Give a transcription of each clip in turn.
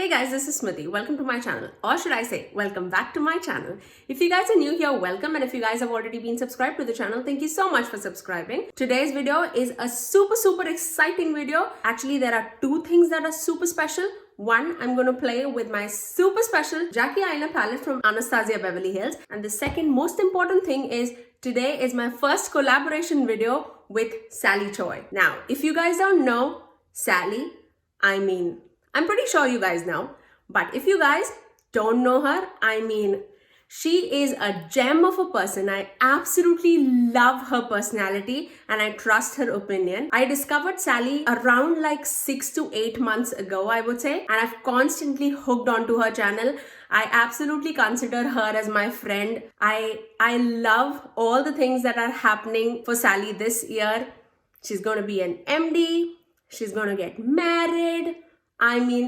Hey guys, this is Smithy. Welcome to my channel, or should I say, welcome back to my channel. If you guys are new here, welcome, and if you guys have already been subscribed to the channel, thank you so much for subscribing. Today's video is a super exciting video. Actually, there are two things that are super special. One, I'm going to play with my super special Jackie Aina Palette from Anastasia Beverly Hills. And the second most important thing is, today is my first collaboration video with Sally Choi. Now, if you guys don't know Sally, I'm pretty sure you guys know, but if you guys don't know her, she is a gem of a person. I absolutely love her personality and I trust her opinion. I discovered Sally around like 6 to 8 months ago, I would say, and I've constantly hooked onto her channel. I absolutely consider her as my friend. I love all the things that are happening for Sally this year. She's going to be an MD. She's going to get married.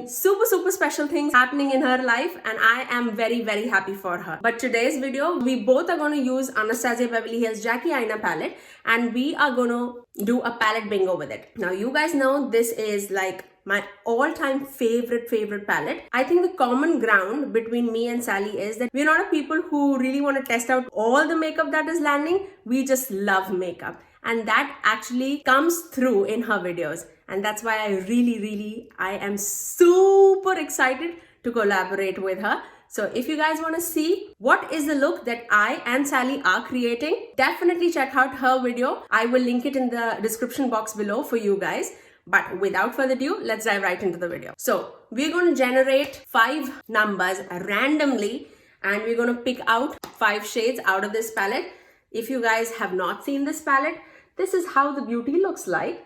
Super special things happening in her life, and I am very happy for her. But today's video, we both are going to use Anastasia Beverly Hills Jackie Aina Palette, and we are going to do a palette bingo with it. Now, you guys know this is like my all-time favorite palette. I think the common ground between me and Sally is that we're not a people who really want to test out all the makeup that is landing. We just love makeup, and that actually comes through in her videos. And that's why I am super excited to collaborate with her. So if you guys want to see what is the look that I and Sally are creating, definitely check out her video. I will link it in the description box below for you guys. But without further ado, let's dive right into the video. So we're going to generate 5 numbers randomly, and we're going to pick out 5 shades out of this palette. If you guys have not seen this palette, this is how the beauty looks like.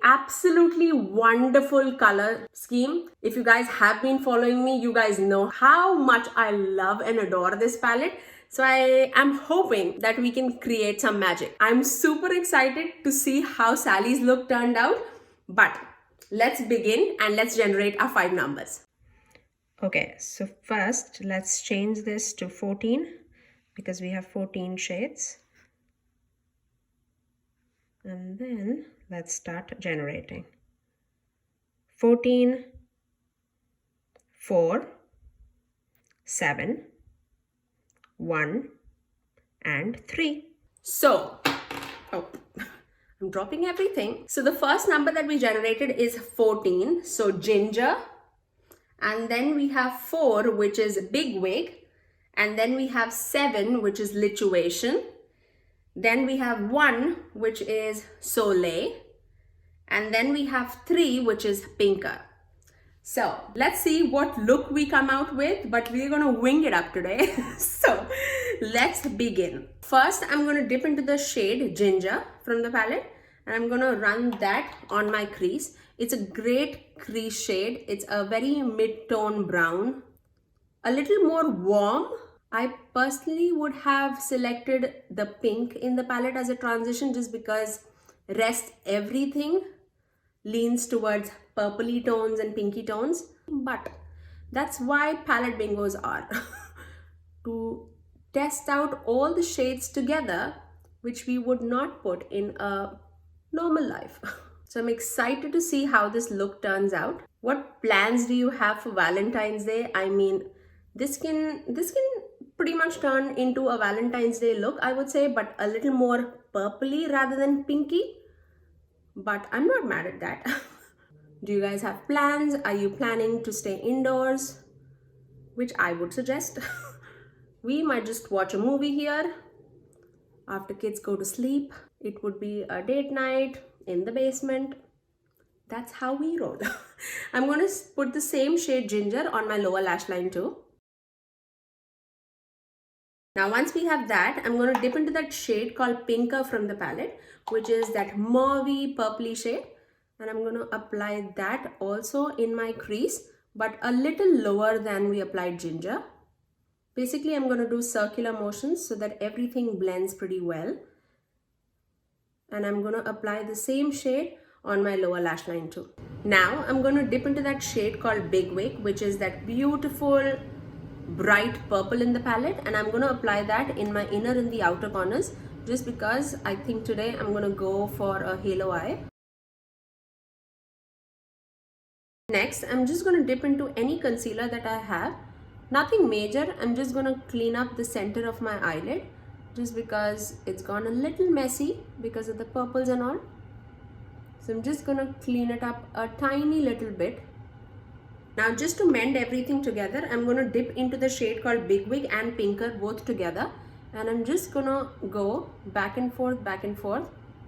Absolutely wonderful color scheme. If you guys have been following me, you guys know how much I love and adore this palette. So I am hoping that we can create some magic. I'm super excited to see how Sally's look turned out. But let's begin and let's generate our 5 numbers. Okay, so first let's change this to 14 because we have 14 shades. And then let's start generating. 14, 4, 7, 1, and 3. So, I'm dropping everything. So the first number that we generated is 14, so ginger. And then we have 4, which is big wig. And then we have 7, which is lituation. Then we have 1, which is soleil. And then we have 3, which is pinker. So let's see what look we come out with, but we're going to wing it up today. So let's begin. First, I'm going to dip into the shade ginger from the palette, and I'm going to run that on my crease. It's a great crease shade. It's a very mid-tone brown, a little more warm. I personally would have selected the pink in the palette as a transition just because rest everything leans towards purpley tones and pinky tones. But that's why palette bingos are. To test out all the shades together, which we would not put in a normal life. So I'm excited to see how this look turns out. What plans do you have for Valentine's Day? This can pretty much turn into a Valentine's Day look, I would say, but a little more purpley rather than pinky. But I'm not mad at that. Do you guys have plans? Are you planning to stay indoors? Which I would suggest. We might just watch a movie here. After kids go to sleep, it would be a date night in the basement. That's how we roll. I'm going to put the same shade ginger on my lower lash line too. Now, once we have that, I'm going to dip into that shade called Pinker from the palette, which is that mauvey purpley shade. And I'm going to apply that also in my crease, but a little lower than we applied ginger. Basically, I'm going to do circular motions so that everything blends pretty well. And I'm going to apply the same shade on my lower lash line too. Now, I'm going to dip into that shade called Big Wig, which is that beautiful bright purple in the palette, and I'm going to apply that in my inner and the outer corners just because I think today I'm going to go for a halo eye. Next, I'm just going to dip into any concealer that I have. Nothing major. I'm just going to clean up the center of my eyelid just because it's gone a little messy because of the purples and all. So I'm just going to clean it up a tiny little bit. Now just to mend everything together, I'm going to dip into the shade called Big Wig and Pinker both together. And I'm just going to go back and forth,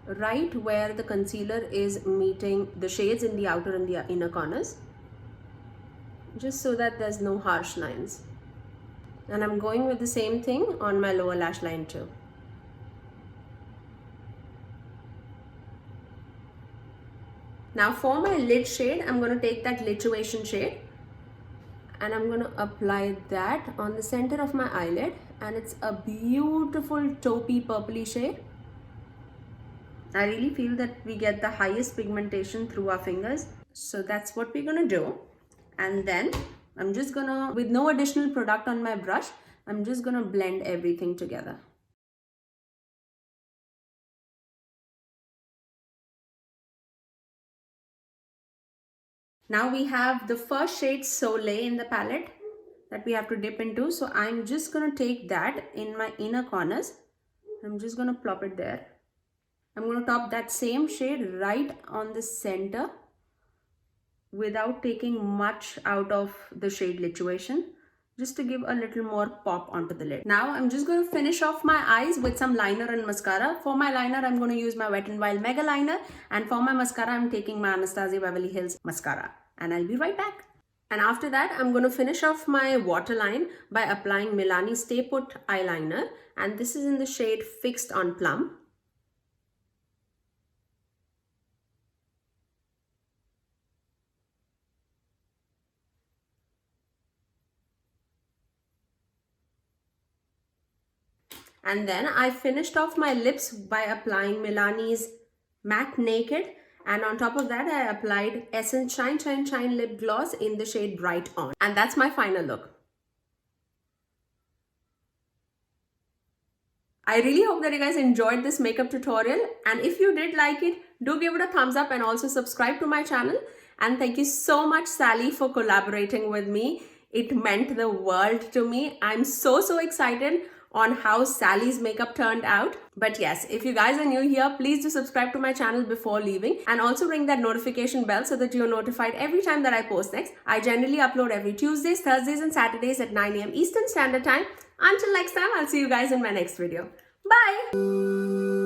right where the concealer is meeting the shades in the outer and the inner corners. Just so that there's no harsh lines. And I'm going with the same thing on my lower lash line too. Now for my lid shade, I'm going to take that Lituation shade and I'm going to apply that on the center of my eyelid, and it's a beautiful taupey purpley shade. I really feel that we get the highest pigmentation through our fingers. So that's what we're going to do. And then I'm just going to, with no additional product on my brush, I'm just going to blend everything together. Now we have the first shade Soleil in the palette that we have to dip into. So I'm just going to take that in my inner corners. I'm just going to plop it there. I'm going to top that same shade right on the center without taking much out of the shade Lituation, just to give a little more pop onto the lid. Now I'm just going to finish off my eyes with some liner and mascara. For my liner, I'm going to use my Wet n Wild Mega Liner, and for my mascara, I'm taking my Anastasia Beverly Hills mascara, and I'll be right back. And after that, I'm going to finish off my waterline by applying Milani Stay Put eyeliner, and this is in the shade Fixed on Plum. And then I finished off my lips by applying Milani's Matte Naked. And on top of that, I applied Essence Shine Shine Shine Lip Gloss in the shade Bright On. And that's my final look. I really hope that you guys enjoyed this makeup tutorial. And if you did like it, do give it a thumbs up and also subscribe to my channel. And thank you so much, Sally, for collaborating with me. It meant the world to me. I'm so excited on how Sally's makeup turned out. But yes, if you guys are new here, please do subscribe to my channel before leaving, and also ring that notification bell so that you're notified every time that I post next. I generally upload every Tuesdays, Thursdays and Saturdays at 9 AM Eastern Standard Time. Until next time, I'll see you guys in my next video. Bye!